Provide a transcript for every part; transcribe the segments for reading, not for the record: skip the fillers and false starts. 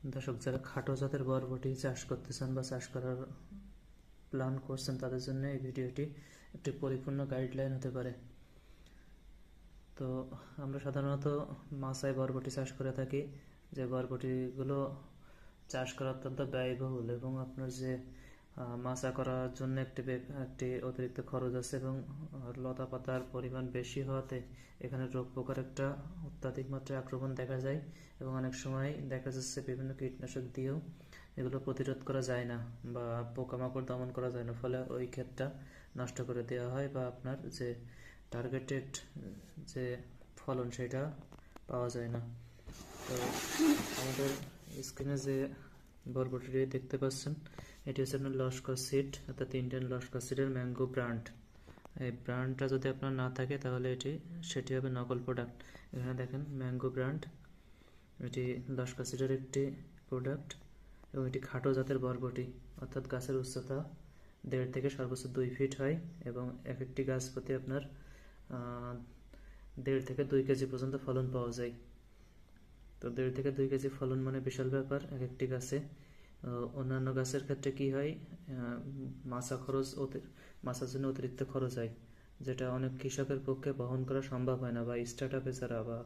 দর্শক, যারা খাটো জাতের বরবটি চাষ করতেছেন বা চাষ করার প্ল্যান করছেন তাদের জন্য এই ভিডিওটি একটি পরিপূর্ণ গাইডলাইন হতে পারে। তো আমরা সাধারণত মাচায় বরবটি চাষ করে থাকি, যে বরবটিগুলো চাষ করা অত্যন্ত ব্যয়বহুল এবং আপনার যে মাচা করার জন্য একটি অতিরিক্ত খরচ আছে এবং লতা পাতার পরিমাণ বেশি হওয়াতে এখানে রোগ পোকার একটা অত্যাধিক মাত্রায় আক্রমণ দেখা যায় এবং অনেক সময় দেখা যাচ্ছে বিভিন্ন কীটনাশক দিয়েও এগুলো প্রতিরোধ করা যায় না বা পোকামাকড় দমন করা যায় না, ফলে ওই ক্ষেতটা নষ্ট করে দেওয়া হয় বা আপনার যে টার্গেটেড যে ফলন সেটা পাওয়া যায় না। তো আমাদের স্ক্রিনে যে বরবটিটি দেখতে পাচ্ছেন, এটি হচ্ছে আপনার লস্কর সিড, অর্থাৎ ইন্ডিয়ান লস্কর সিডের ম্যাঙ্গো ব্র্যান্ড। এই ব্র্যান্ডটা যদি আপনার না থাকে তাহলে সেটি হবে নকল প্রোডাক্ট। এখানে দেখেন ম্যাঙ্গো ব্র্যান্ড, এটি লস্কর সিডের একটি প্রোডাক্ট এবং এটি খাটো জাতের বরবটি, অর্থাৎ গাছের উচ্চতা 1.5 থেকে সর্বোচ্চ 2 ফিট হয় এবং এক একটি গাছ প্রতি আপনার 1.5 থেকে 2 কেজি পর্যন্ত ফলন পাওয়া যায়। তো 1.5 থেকে 2 কেজি ফলন মানে বিশাল ব্যাপার এক একটি গাছে। অন্যান্য গাছের ক্ষেত্রে কি হয়, মাচার জন্য অতিরিক্ত খরচ হয়, যেটা অনেক কৃষকের পক্ষে বহন করা সম্ভব হয় না, বা স্টার্ট আপে যারা বা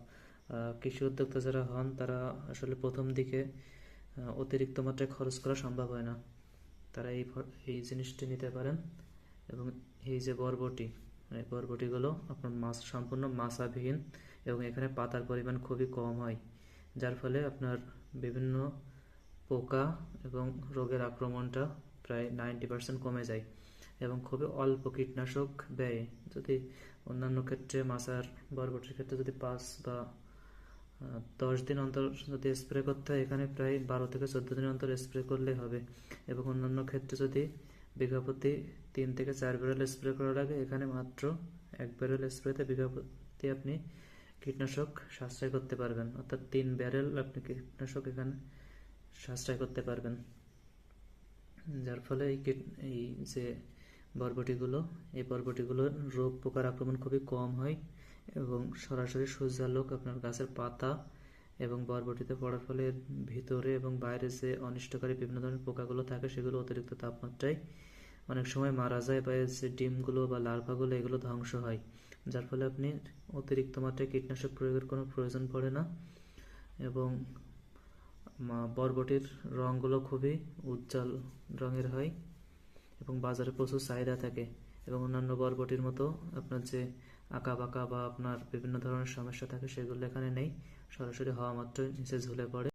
কৃষি উদ্যোক্তা যারা হন তারা আসলে প্রথম দিকে অতিরিক্ত মাত্রায় খরচ করা সম্ভব হয় না। তারা এই জিনিসটি নিতে পারেন। এবং এই যে বরবটিগুলো আপনার সম্পূর্ণ মাচাবিহীন এবং এখানে পাতার পরিমাণ খুবই কম হয়, যার ফলে আপনার বিভিন্ন পোকা এবং রোগের আক্রমণটা প্রায় 90% কমে যায় এবং খুবই অল্প কীটনাশক ব্যয়ে। যদি অন্যান্য ক্ষেত্রে বরবটির ক্ষেত্রে যদি 5 বা 10 দিন অন্তর যদি স্প্রে করতে হয়, এখানে প্রায় 12 থেকে 14 দিন অন্তর স্প্রে করলে হবে। এবং অন্যান্য ক্ষেত্রে যদি বিঘা প্রতি 3 থেকে 4 ব্যারেল স্প্রে করা লাগে, এখানে মাত্র 1 ব্যারেল স্প্রেতে বিঘা প্রতি আপনি কীটনাশক সাশ্রয় করতে পারবেন, অর্থাৎ 3 ব্যারেল আপনি কীটনাশক এখানে সাশ্রয় করতে পারবেন। যার ফলে এই যে বরবটিগুলোর রোগ পোকার আক্রমণ খুবই কম হয় এবং সরাসরি সূর্যালোক আপনার গাছের পাতা এবং বরবটিতে পড়ার ফলে ভিতরে এবং বাইরে যে অনিষ্টকারী বিভিন্ন ধরনের পোকাগুলো থাকে সেগুলো অতিরিক্ত তাপমাত্রায় অনেক সময় মারা যায়, বা যে ডিমগুলো বা লার্ভাগুলো এগুলো ধ্বংস হয়, যার ফলে আপনি অতিরিক্ত মাত্রায় কীটনাশক প্রয়োগের কোনো প্রয়োজন পড়ে না। এবং বরবটির রঙগুলো খুবই উজ্জ্বল রঙের হয় এবং বাজারে প্রচুর চাহিদা থাকে এবং অন্যান্য বরবটির মতো আপনার যে আঁকা বাঁকা বা আপনার বিভিন্ন ধরনের সমস্যা থাকে সেগুলো এখানে নেই, সরাসরি হওয়া মাত্রই নিচে ঝুলে পড়ে।